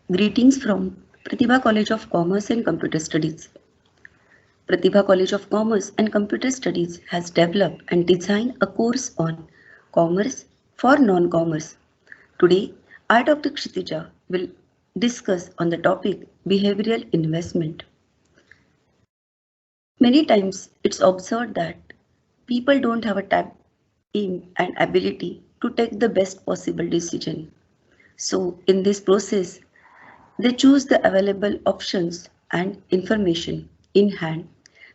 Greetings from Pratibha College of Commerce and Computer Studies. Pratibha College of Commerce and Computer Studies has developed and designed a course on commerce for non-commerce. Today, I, Dr. Kshitija, will discuss on the topic behavioral investment. Many times it's observed that people don't have a time and ability to take the best possible decision. So, in this process, they choose the available options and information in hand.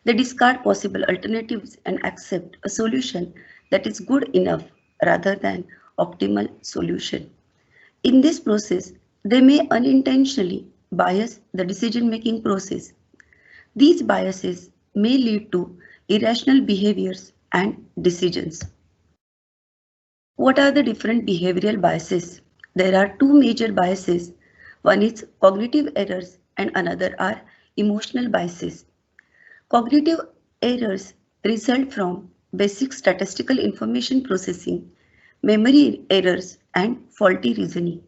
They discard possible alternatives and accept a solution that is good enough rather than optimal solution. In this process, they may unintentionally bias the decision making process. These biases may lead to irrational behaviors and decisions. What are the different behavioral biases? There are two major biases. One is cognitive errors and another are emotional biases. Cognitive errors result from basic statistical information processing, memory errors, and faulty reasoning,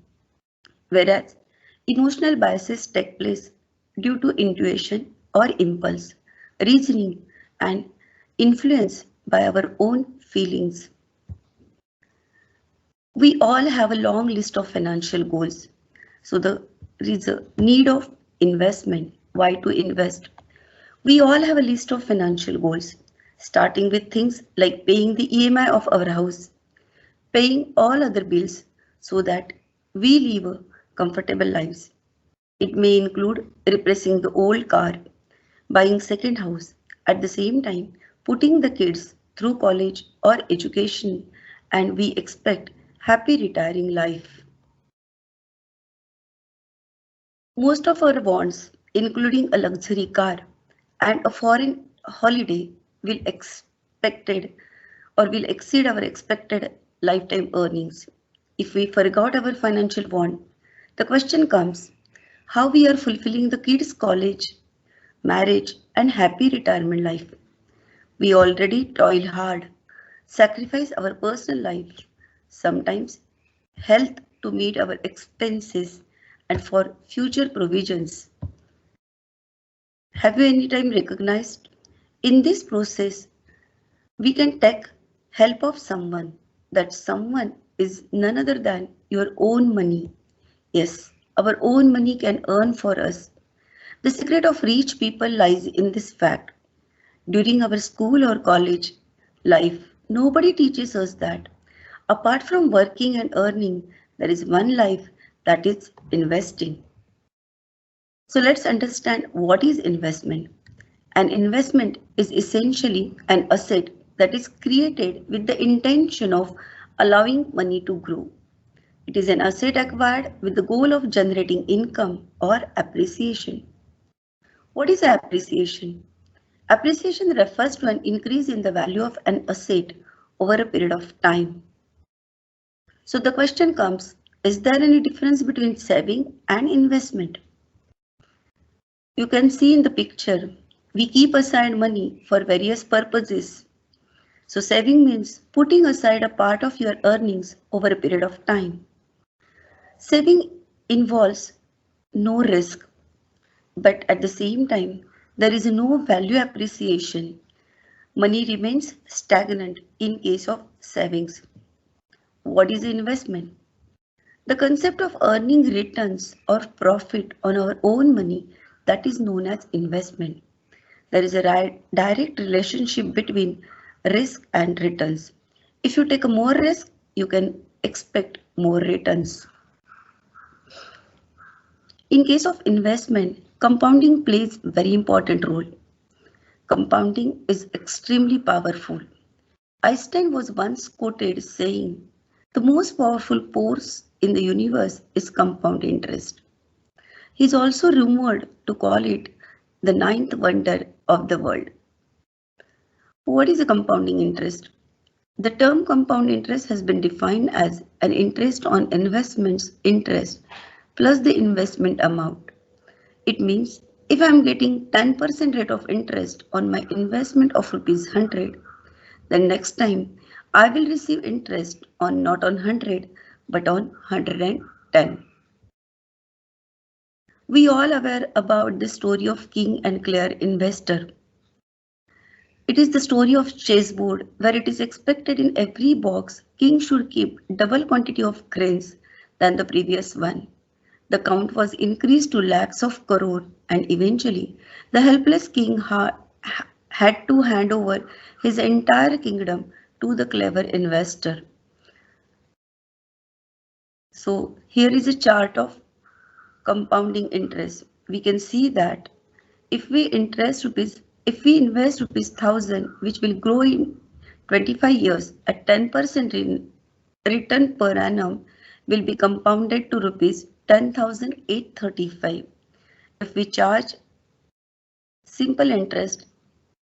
whereas emotional biases take place due to intuition or impulse, reasoning, and influence by our own feelings. We all have a long list of financial goals. So there is a need of investment. Why to invest? We all have a list of financial goals, starting with things like paying the EMI of our house, paying all other bills so that we live a comfortable lives. It may include replacing the old car, buying second house, at the same time putting the kids through college or education, and we expect happy retiring life. Most of our wants, including a luxury car and a foreign holiday, will expected or will exceed our expected lifetime earnings. If we forgot our financial want, the question comes how we are fulfilling the kids' college, marriage, and happy retirement life. We already toil hard, sacrifice our personal life, sometimes health to meet our expenses and for future provisions. Have you any time recognized in this process we can take help of someone? That someone is none other than your own money. Yes, our own money can earn for us. The secret of rich people lies in this fact. During our school or college life, nobody teaches us that. Apart from working and earning, there is one life, that is investing. So let's understand what is investment. An investment is essentially an asset that is created with the intention of allowing money to grow. It is an asset acquired with the goal of generating income or appreciation. What is appreciation? Appreciation refers to an increase in the value of an asset over a period of time. So the question comes, is there any difference between saving and investment? You can see in the picture, we keep aside money for various purposes. So saving means putting aside a part of your earnings over a period of time. Saving involves no risk, but at the same time, there is no value appreciation. Money remains stagnant in case of savings. What is investment? The concept of earning returns or profit on our own money, that is known as investment. There is a direct relationship between risk and returns. If you take a more risk, you can expect more returns. In case of investment, compounding plays a very important role. Compounding is extremely powerful. Einstein was once quoted saying, the most powerful force in the universe is compound interest. He is also rumored to call it the ninth wonder of the world. What is a compounding interest? The term compound interest has been defined as an interest on investments interest plus the investment amount. It means if I am getting 10% rate of interest on my investment of rupees 100, then next time I will receive interest on not on 100 but on 110. We all aware about the story of king and clear investor. It is the story of chessboard where it is expected in every box king should keep double quantity of grains than the previous one. The count was increased to lakhs of crore and eventually the helpless king had to hand over his entire kingdom to the clever investor. So here is a chart of compounding interest. We can see that if we if we invest rupees 1000 which will grow in 25 years at 10% return per annum will be compounded to rupees 10,835. If we charge simple interest,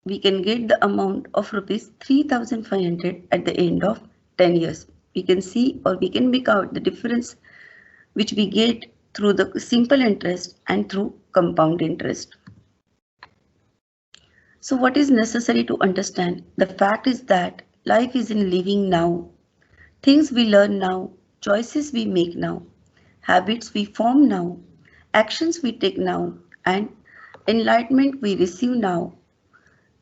we can get the amount of rupees 3,500 at the end of 10 years. We can see or we can make out the difference which we get through the simple interest and through compound interest. So what is necessary to understand? The fact is that life is in living now. Things we learn now, choices we make now, habits we form now, actions we take now, and enlightenment we receive now.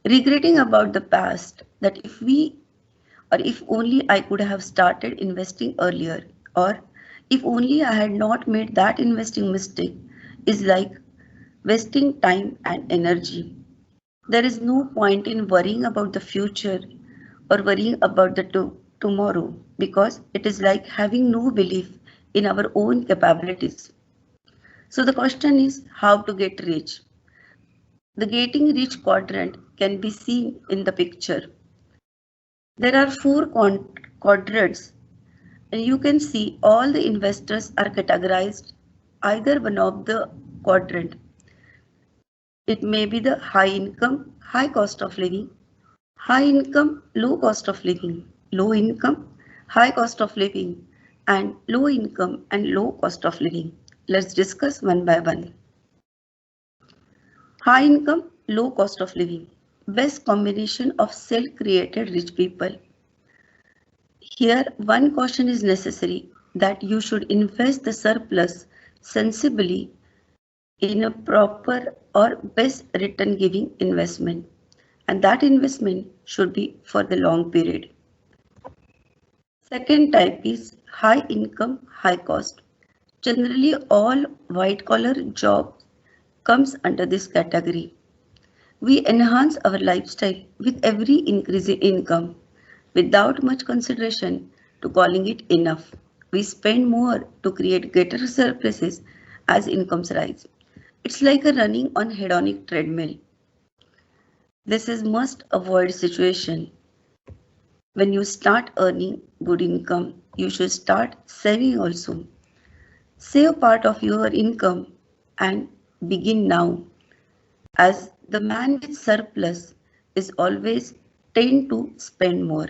Regretting about the past that if only I could have started investing earlier, or if only I had not made that investing mistake, is like wasting time and energy. There is no point in worrying about the future or worrying about the tomorrow because it is like having no belief in our own capabilities. So the question is how to get rich. The getting rich quadrant can be seen in the picture. There are four quadrants and you can see all the investors are categorized either one of the quadrant. It may be the high income, high cost of living, high income, low cost of living, low income, high cost of living, and low income and low cost of living. Let's discuss one by one. High income, low cost of living. Best combination of self-created rich people. Here, one caution is necessary that you should invest the surplus sensibly in a proper or best return giving investment, and that investment should be for the long period. Second type is high income, high cost. Generally, all white collar jobs comes under this category. We enhance our lifestyle with every increase in income without much consideration to calling it enough. We spend more to create greater surpluses as incomes rise. It's like a running on hedonic treadmill. This is must avoid situation. When you start earning good income, you should start saving also. Save part of your income and begin now, as the man with surplus is always tend to spend more.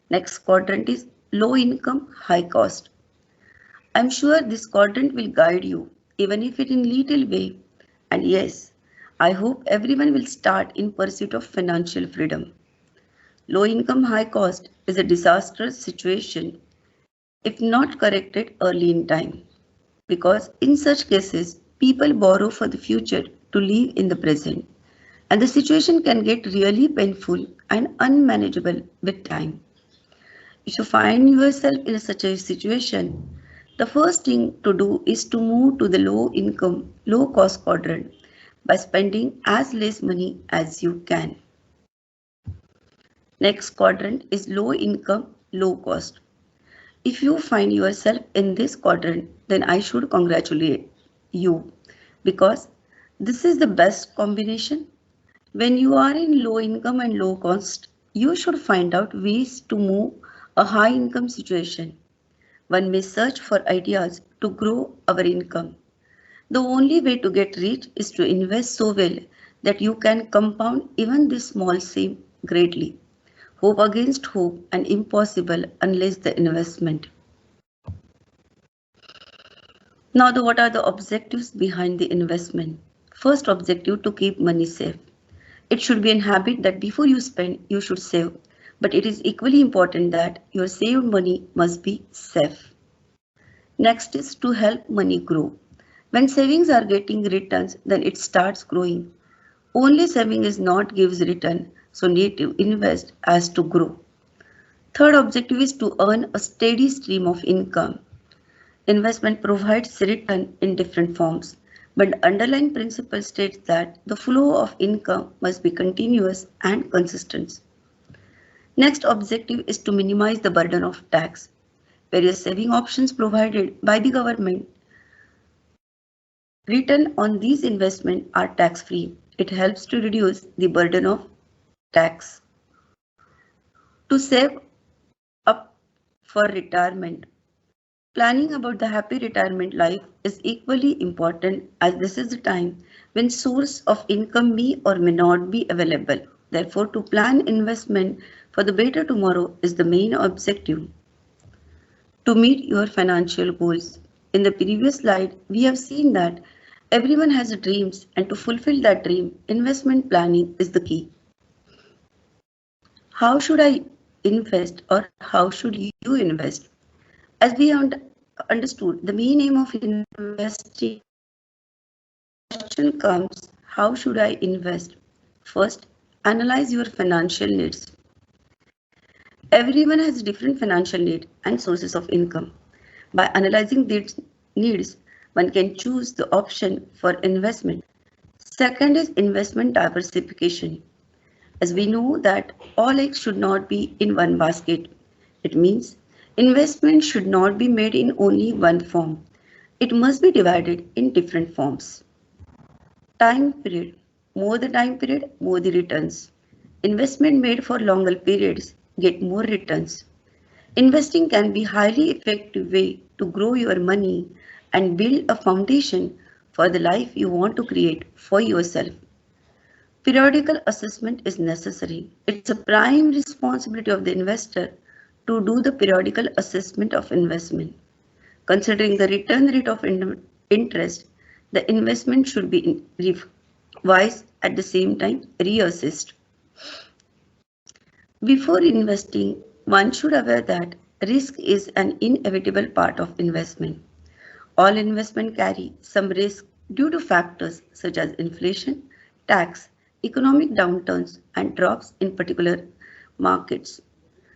Next quadrant is low income, high cost. I'm sure this quadrant will guide you, even if it in little way. And yes, I hope everyone will start in pursuit of financial freedom. Low income, high cost is a disastrous situation if not corrected early in time, because in such cases, people borrow for the future to live in the present, and the situation can get really painful and unmanageable with time. If you find yourself in such a situation, the first thing to do is to move to the low income, low cost quadrant by spending as less money as you can. Next quadrant is low income, low cost. If you find yourself in this quadrant, then I should congratulate you because this is the best combination. When you are in low income and low cost, you should find out ways to move a high income situation. One may search for ideas to grow our income. The only way to get rich is to invest so well that you can compound even this small sum greatly. Hope against hope and impossible unless the investment. Now, what are the objectives behind the investment? First objective, to keep money safe. It should be a habit that before you spend, you should save. But it is equally important that your saved money must be safe. Next is to help money grow. When savings are getting returns, then it starts growing. Only saving is not gives return, so need to invest as to grow. Third objective is to earn a steady stream of income. Investment provides return in different forms, but underlying principle states that the flow of income must be continuous and consistent. Next objective is to minimize the burden of tax. Various saving options provided by the government return on these investments are tax-free. It helps to reduce the burden of tax. To save up for retirement. Planning about the happy retirement life is equally important as this is the time when source of income may or may not be available. Therefore, to plan investment for the better tomorrow is the main objective. To meet your financial goals. In the previous slide, we have seen that everyone has dreams and to fulfill that dream, investment planning is the key. How should I invest or how should you invest? As we understood, the main aim of investing, question comes, how should I invest? First, analyze your financial needs. Everyone has different financial needs and sources of income. By analyzing these needs, one can choose the option for investment. Second is investment diversification. As we know that all eggs should not be in one basket. It means investment should not be made in only one form. It must be divided in different forms. Time period. More the time period, more the returns. Investment made for longer periods get more returns. Investing can be highly effective way to grow your money and build a foundation for the life you want to create for yourself. Periodical assessment is necessary. It's a prime responsibility of the investor to do the periodical assessment of investment. Considering the return rate of interest, the investment should be revised at the same time reassessed. Before investing, one should aware that risk is an inevitable part of investment. All investment carry some risk due to factors such as inflation, tax, economic downturns, and drops in particular markets.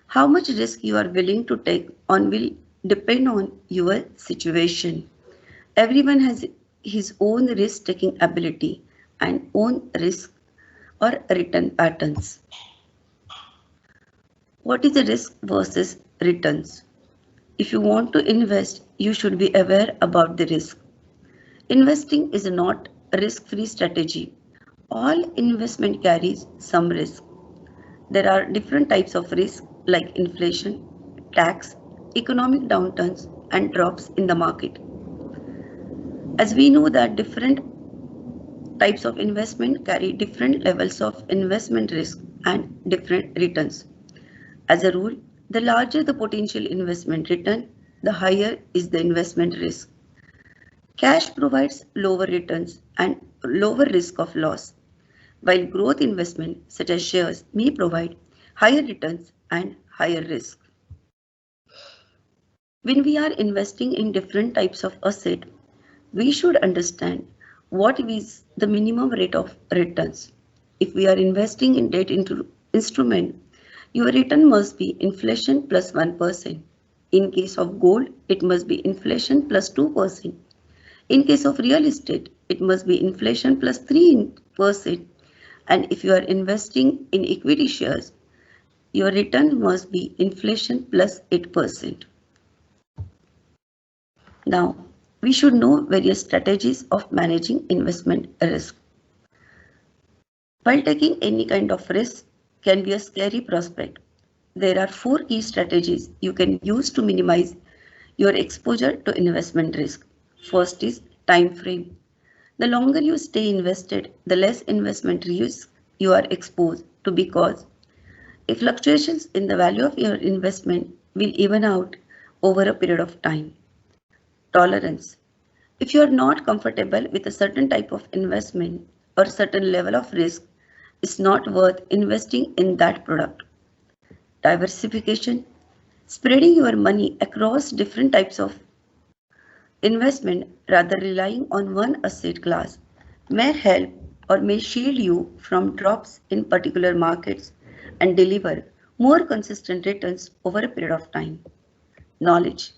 How much risk you are willing to take on will depend on your situation. Everyone has his own risk taking ability and own risk or return patterns. What is the risk versus returns? If you want to invest, you should be aware about the risk. Investing is not a risk-free strategy. All investment carries some risk. There are different types of risk like inflation, tax, economic downturns, and drops in the market. As we know that different types of investment carry different levels of investment risk and different returns. As a rule, the larger the potential investment return, the higher is the investment risk. Cash provides lower returns and lower risk of loss, while growth investment such as shares may provide higher returns and higher risk. When we are investing in different types of asset, we should understand what is the minimum rate of returns. If we are investing in debt instrument, your return must be inflation plus 1%. In case of gold, it must be inflation plus 2%. In case of real estate, it must be inflation plus 3%. And if you are investing in equity shares, your return must be inflation plus 8%. Now, we should know various strategies of managing investment risk. While taking any kind of risk can be a scary prospect, there are 4 key strategies you can use to minimize your exposure to investment risk. First is time frame. The longer you stay invested, the less investment risk you are exposed to because if fluctuations in the value of your investment will even out over a period of time. Tolerance. If you are not comfortable with a certain type of investment or certain level of risk, it's not worth investing in that product. Diversification. Spreading your money across different types of Investment, rather relying on one asset class, may help or may shield you from drops in particular markets and deliver more consistent returns over a period of time. Knowledge.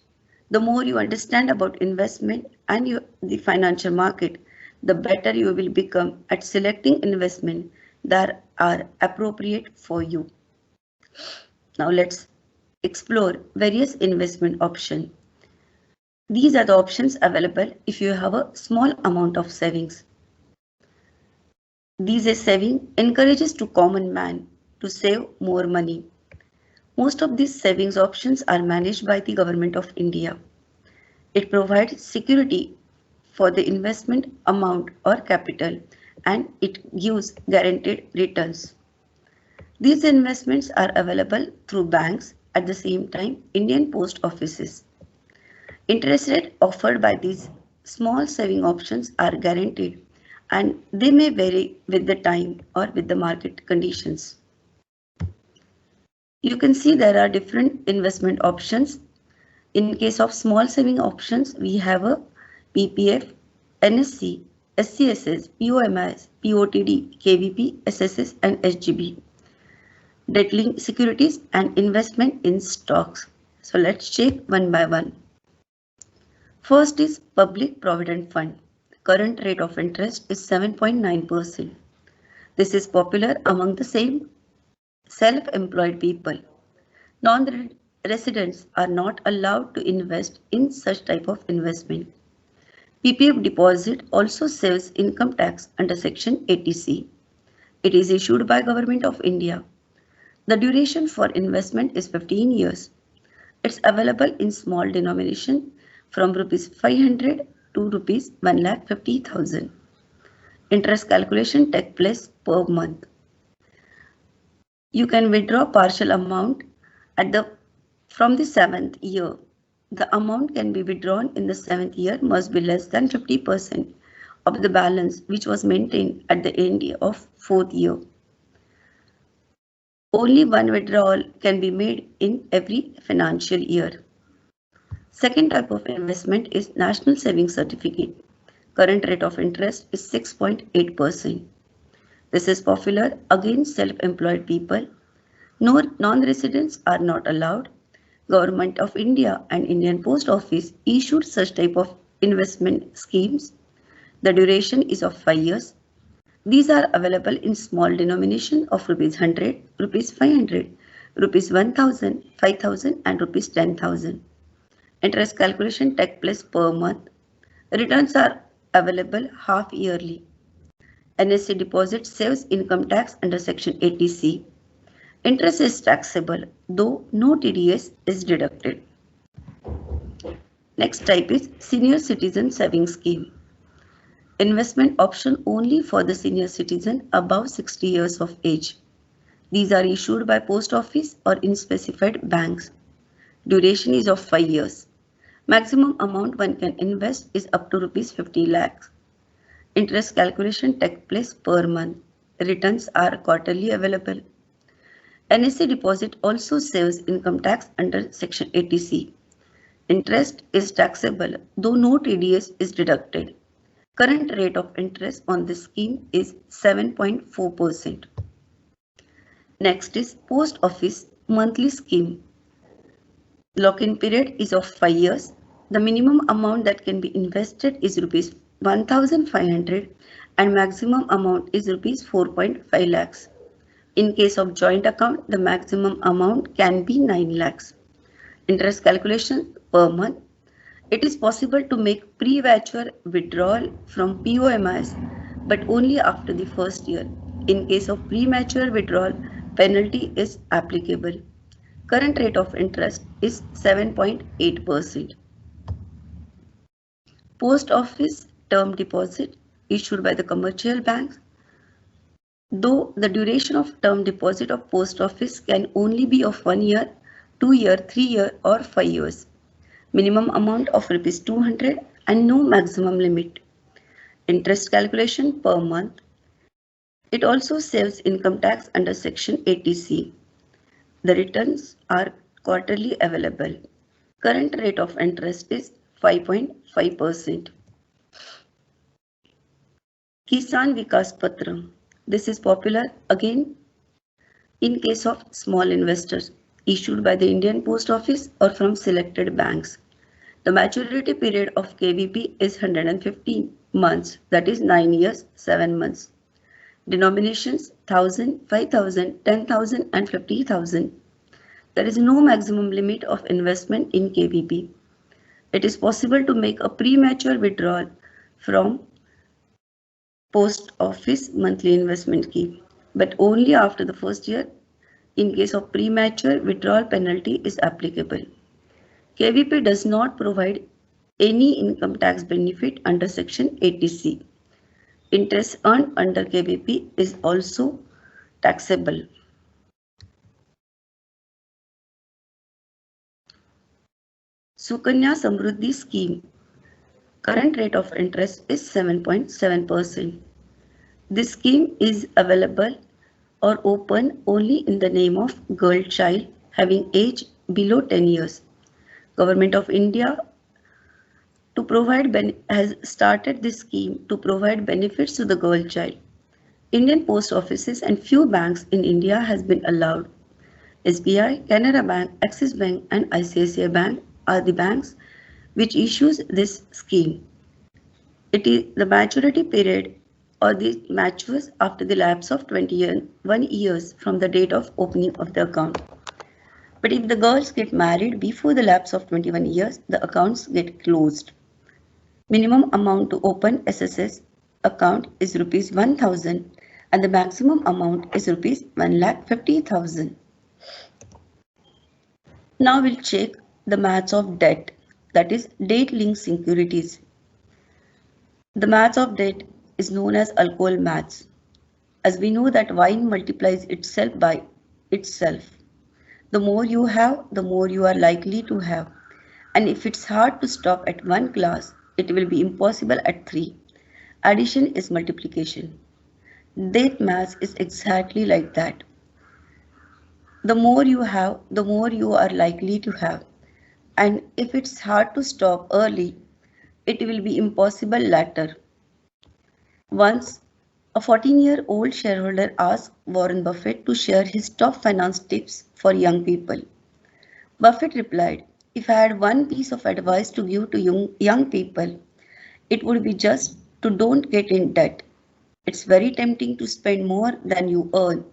The more you understand about investment and the financial market, the better you will become at selecting investment that are appropriate for you. Now let's explore various investment options. These are the options available if you have a small amount of savings. These saving encourages to common man to save more money. Most of these savings options are managed by the Government of India. It provides security for the investment amount or capital and it gives guaranteed returns. These investments are available through banks at the same time Indian post offices. Interest rate offered by these small saving options are guaranteed and they may vary with the time or with the market conditions. You can see there are different investment options. In case of small saving options, we have a PPF, NSC, SCSS, POMIS, POTD, KVP, SSS and SGB. Debt-linked securities and investment in stocks. So let's check one by one. First is Public Provident Fund. Current rate of interest is 7.9%. This is popular among the same self-employed people. Non-residents are not allowed to invest in such type of investment. PPF deposit also saves income tax under Section 80C. It is issued by Government of India. The duration for investment is 15 years. It's available in small denomination from rupees 500 to rupees 1,50,000. Interest calculation takes place per month. You can withdraw partial amount from the 7th year. The amount can be withdrawn in the 7th year must be less than 50% of the balance which was maintained at the end of 4th year. Only one withdrawal can be made in every financial year. Second type of investment is National Savings Certificate. Current rate of interest is 6.8%. This is popular against self-employed people. No non-residents are not allowed. Government of India and Indian Post Office issued such type of investment schemes. The duration is of 5 years. These are available in small denomination of rupees 100, rupees 500, rupees 1000, 5000 and rupees 10,000. Interest calculation takes place per month. Returns are available half yearly. NSC deposit saves income tax under Section 80C. Interest is taxable, though no TDS is deducted. Next type is Senior Citizen Savings Scheme. Investment option only for the senior citizen above 60 years of age. These are issued by post office or in specified banks. Duration is of 5 years. Maximum amount one can invest is up to rupees 50 lakhs. Interest calculation takes place per month. Returns are quarterly available. NSC deposit also saves income tax under Section 80C. Interest is taxable, though no TDS is deducted. Current rate of interest on this scheme is 7.4%. Next is Post Office Monthly Scheme. Lock-in period is of 5 years. The minimum amount that can be invested is rupees 1,500 and maximum amount is rupees 4.5 lakhs. In case of joint account, the maximum amount can be 9 lakhs. Interest calculation per month. It is possible to make premature withdrawal from POMIS, but only after the first year. In case of premature withdrawal, penalty is applicable. Current rate of interest is 7.8%. Post Office Term Deposit issued by the commercial banks. Though the duration of term deposit of post office can only be of 1 year, 2 year, 3 year or 5 years. Minimum amount of rupees 200 and no maximum limit. Interest calculation per month. It also saves income tax under Section 80C. The returns are quarterly available. Current rate of interest is 5.5%. Kisan Vikas Patra. This is popular again in case of small investors issued by the Indian Post Office or from selected banks. The maturity period of KVP is 115 months, that is 9 years, 7 months. Denominations 1000, 5000, 10,000 and 50,000. There is no maximum limit of investment in KVP. It is possible to make a premature withdrawal from Post Office monthly investment scheme, but only after the first year. In case of premature withdrawal, penalty is applicable. KVP does not provide any income tax benefit under Section 80C. Interest earned under KVP is also taxable. Sukanya Samruddhi Scheme. Current rate of interest is 7.7%. This scheme is available or open only in the name of girl child having age below 10 years. Government of India has started this scheme to provide benefits to the girl child. Indian post offices and few banks in India has been allowed. SBI, Canara Bank, Axis Bank and ICICI Bank are the banks which issues this scheme. It is the maturity period or the matures after the lapse of 21 years from the date of opening of the account. But if the girls get married before the lapse of 21 years, the accounts get closed. Minimum amount to open SSS account is rupees 1,000 and the maximum amount is rupees 1,50,000. Now we'll check the maths of debt, that is date-linked securities. The maths of debt is known as alcohol maths, as we know that wine multiplies itself by itself. The more you have, the more you are likely to have. And if it's hard to stop at one glass, it will be impossible at 3. Addition is multiplication. Debt maths is exactly like that. The more you have, the more you are likely to have. And if it's hard to stop early, it will be impossible later. Once, a 14-year-old shareholder asked Warren Buffett to share his top finance tips for young people. Buffett replied, "If I had one piece of advice to give to young people, it would be just to don't get in debt. It's very tempting to spend more than you earn.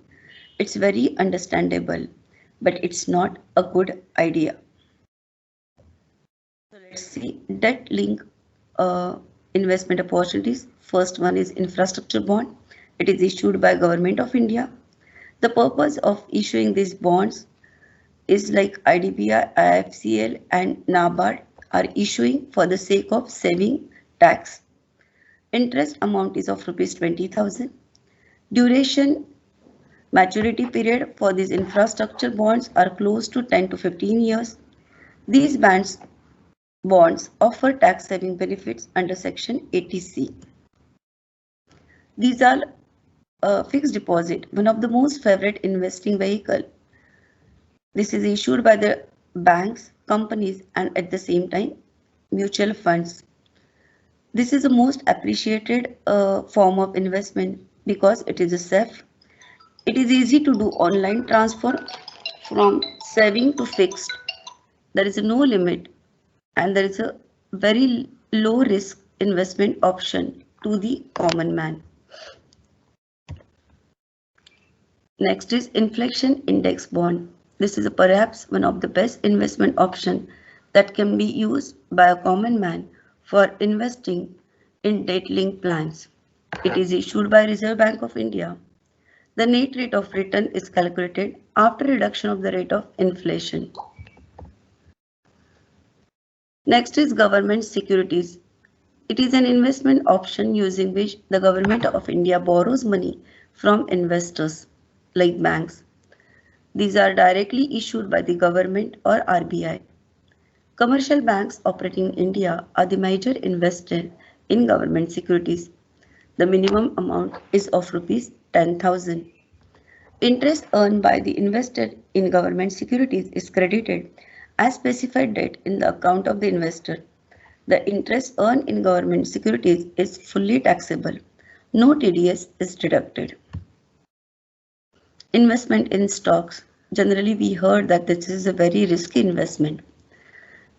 It's very understandable, but it's not a good idea." So let's see debt link investment opportunities. First one is infrastructure bond. It is issued by Government of India. The purpose of issuing these bonds is like IDBI, IFCL and NABARD are issuing for the sake of saving tax. Interest amount is of rupees 20,000. Duration maturity period for these infrastructure bonds are close to 10 to 15 years. These bonds offer tax saving benefits under Section 80C. These are fixed deposit, one of the most favorite investing vehicle. This is issued by the banks, companies and at the same time mutual funds. This is the most appreciated form of investment because it is safe. It is easy to do online transfer from saving to fixed. There is no limit and there is a very low risk investment option to the common man. Next is inflation index bond. This is perhaps one of the best investment option that can be used by a common man for investing in debt-linked plans. It is issued by Reserve Bank of India. The net rate of return is calculated after reduction of the rate of inflation. Next is government securities. It is an investment option using which the Government of India borrows money from investors like banks. These are directly issued by the government or RBI. Commercial banks operating in India are the major investor in government securities. The minimum amount is of rupees 10,000. Interest earned by the investor in government securities is credited as specified debt in the account of the investor. The interest earned in government securities is fully taxable. No TDS is deducted. Investment in stocks. Generally, we heard that this is a very risky investment.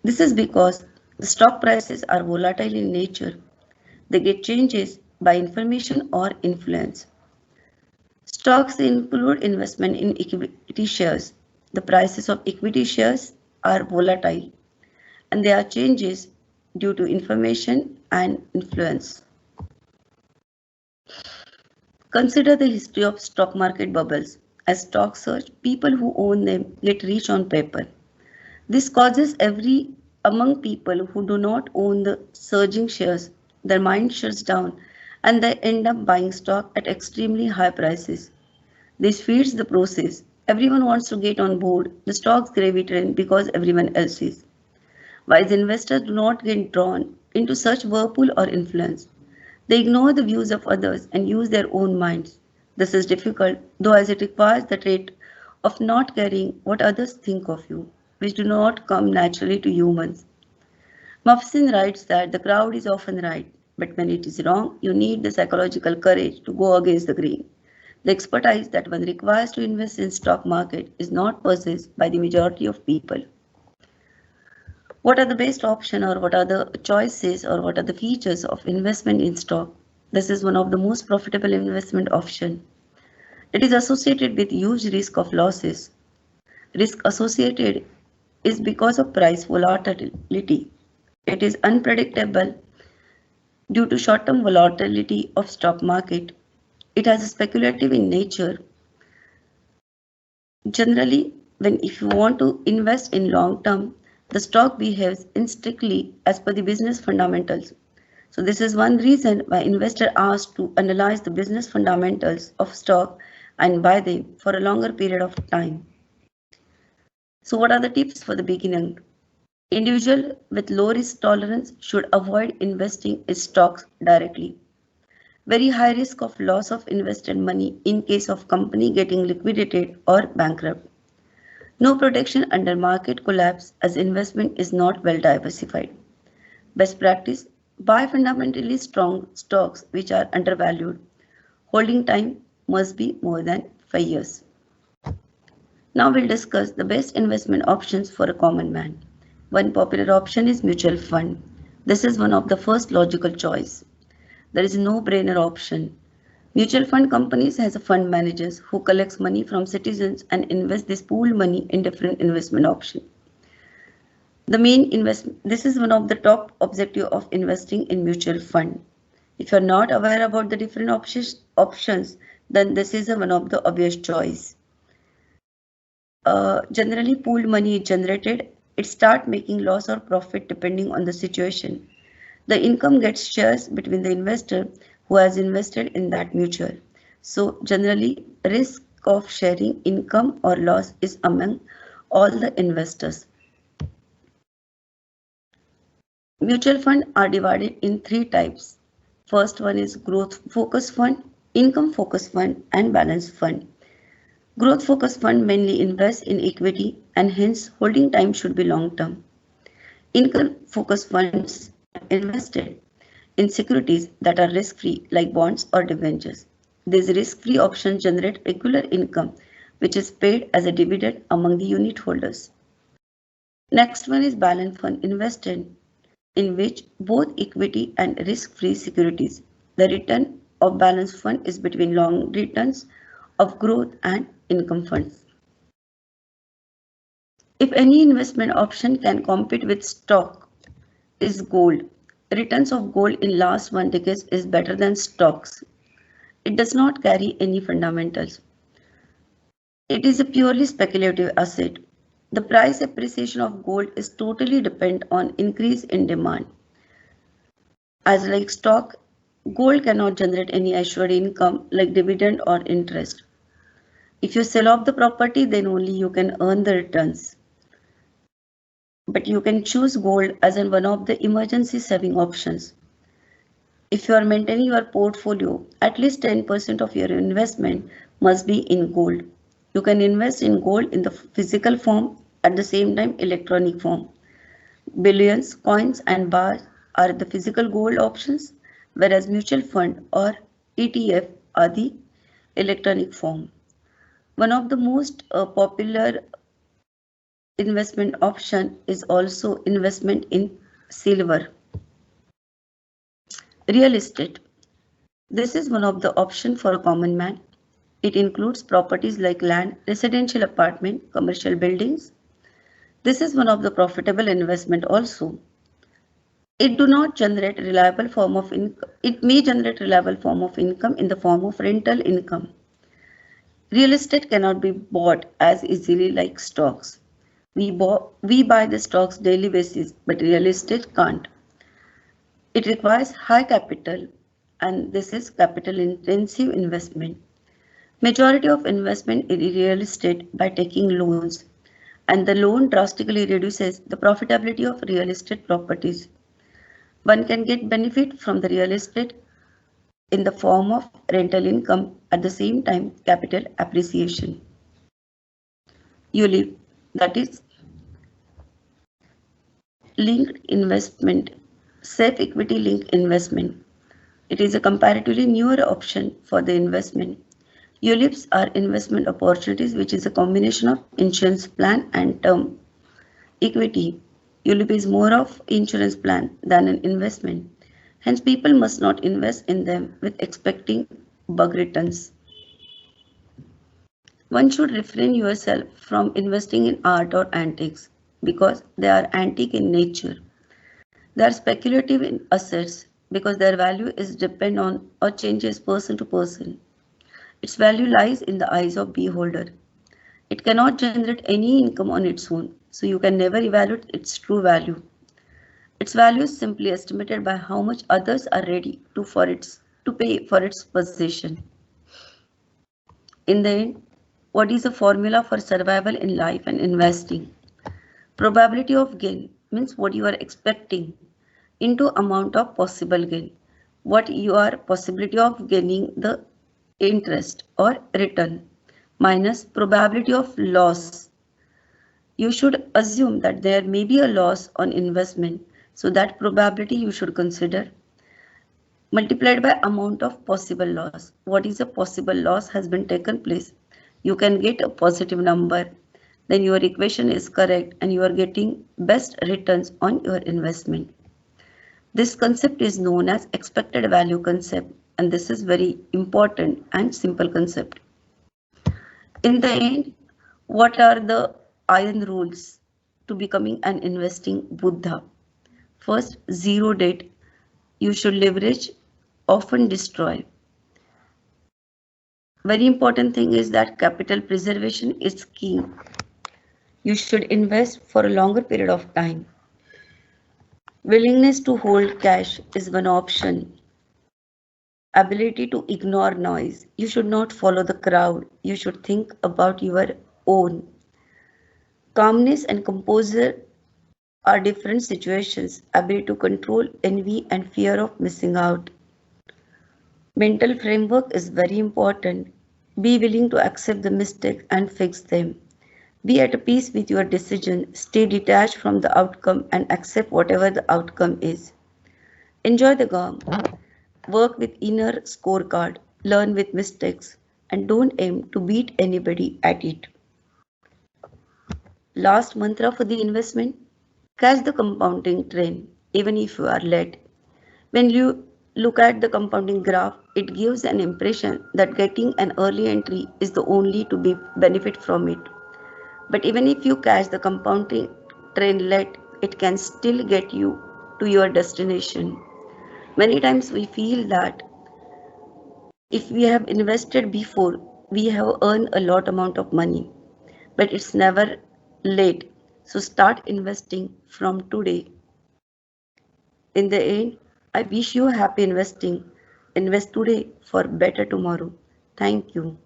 This is because the stock prices are volatile in nature. They get changes by information or influence. Stocks include investment in equity shares. The prices of equity shares are volatile and there are changes due to information and influence. Consider the history of stock market bubbles. As stocks surge, people who own them get rich on paper. This causes every among people who do not own the surging shares, their mind shuts down and they end up buying stock at extremely high prices. This feeds the process. Everyone wants to get on board the stock's gravy train because everyone else is. Wise investors do not get drawn into such whirlpool or influence. They ignore the views of others and use their own minds. This is difficult, though, as it requires the trait of not caring what others think of you, which do not come naturally to humans. Mufsin writes that the crowd is often right, but when it is wrong, you need the psychological courage to go against the grain. The expertise that one requires to invest in stock market is not possessed by the majority of people. What are the best option or what are the choices or what are the features of investment in stock? This is one of the most profitable investment option. It is associated with huge risk of losses. Risk associated is because of price volatility. It is unpredictable due to short-term volatility of stock market. It has a speculative in nature. Generally, when if you want to invest in long term, the stock behaves strictly as per the business fundamentals. So this is one reason why investors are asked to analyze the business fundamentals of stock and buy them for a longer period of time. So what are the tips for the beginner? Individual with low risk tolerance should avoid investing in stocks directly. Very high risk of loss of invested money in case of company getting liquidated or bankrupt. No protection under market collapse as investment is not well diversified. Best practice, buy fundamentally strong stocks which are undervalued. Holding time must be more than 5 years. Now we'll discuss the best investment options for a common man. One popular option is mutual fund. This is one of the first logical choice. There is no brainer option. Mutual fund companies has a fund managers who collects money from citizens and invest this pooled money in different investment options. This is one of the top objective of investing in mutual fund. If you're not aware about the different options, then this is one of the obvious choice. Generally, pooled money is generated. It start making loss or profit depending on the situation. The income gets shares between the investor who has invested in that mutual. So generally, risk of sharing income or loss is among all the investors. Mutual funds are divided in three types. First one is growth focused fund, income focused fund, and balance fund. Growth focused fund mainly invest in equity and hence holding time should be long term. Income focused funds are invested in securities that are risk free like bonds or debentures. These risk free options generate regular income which is paid as a dividend among the unit holders. Next one is balance fund invested in which both equity and risk-free securities. The return of balanced fund is between long returns of growth and income funds. If any investment option can compete with stock is gold. Returns of gold in last 1 decade is better than stocks. It does not carry any fundamentals. It is a purely speculative asset. The price appreciation of gold is totally dependent on increase in demand. As like stock, gold cannot generate any assured income like dividend or interest. If you sell off the property, then only you can earn the returns. But you can choose gold as one of the emergency saving options. If you are maintaining your portfolio, at least 10% of your investment must be in gold. You can invest in gold in the physical form, at the same time electronic form. Billions, coins and bars are the physical gold options, whereas mutual fund or ETF are the electronic form. One of the most popular investment option is also investment in silver. Real estate. This is one of the options for a common man. It includes properties like land, residential apartment, commercial buildings. This is one of the profitable investment also. It do not generate reliable form of income. It may generate reliable form of income in the form of rental income. Real estate cannot be bought as easily like stocks. We buy the stocks daily basis, but real estate can't. It requires high capital, and this is capital intensive investment. Majority of investment in real estate by taking loans, and the loan drastically reduces the profitability of real estate properties. One can get benefit from the real estate in the form of rental income, at the same time capital appreciation. ULIP, that is linked investment, safe equity linked investment. It is a comparatively newer option for the investment. ULIPs are investment opportunities which is a combination of insurance plan and term equity. ULIP is more of insurance plan than an investment. Hence, people must not invest in them with expecting bug returns. One should refrain yourself from investing in art or antiques because they are antique in nature. They are speculative in assets because their value is depend on or changes person to person. Its value lies in the eyes of beholder. It cannot generate any income on its own, so you can never evaluate its true value. Its value is simply estimated by how much others are ready to pay for its possession. In the end, what is the formula for survival in life and investing? Probability of gain means what you are expecting into amount of possible gain. What your possibility of gaining the interest or return minus probability of loss. You should assume that there may be a loss on investment, so that probability you should consider multiplied by amount of possible loss. What is a possible loss has been taken place. You can get a positive number, then your equation is correct and you are getting best returns on your investment. This concept is known as expected value concept, and this is very important and simple concept. In the end, what are the iron rules to becoming an investing Buddha? First, zero debt. You should leverage, often destroy. Very important thing is that capital preservation is key. You should invest for a longer period of time. Willingness to hold cash is one option. Ability to ignore noise. You should not follow the crowd. You should think about your own. Calmness and composure are different situations. Ability to control envy and fear of missing out. Mental framework is very important. Be willing to accept the mistakes and fix them. Be at peace with your decision. Stay detached from the outcome and accept whatever the outcome is. Enjoy the game. Work with inner scorecard. Learn with mistakes and don't aim to beat anybody at it. Last mantra for the investment: catch the compounding train even if you are late. When you look at the compounding graph, it gives an impression that getting an early entry is the only to be benefit from it. But even if you catch the compounding train late, it can still get you to your destination. Many times we feel that if we have invested before, we have earned a lot amount of money, but it's never late. So start investing from today. In the end, I wish you happy investing. Invest today for better tomorrow. Thank you.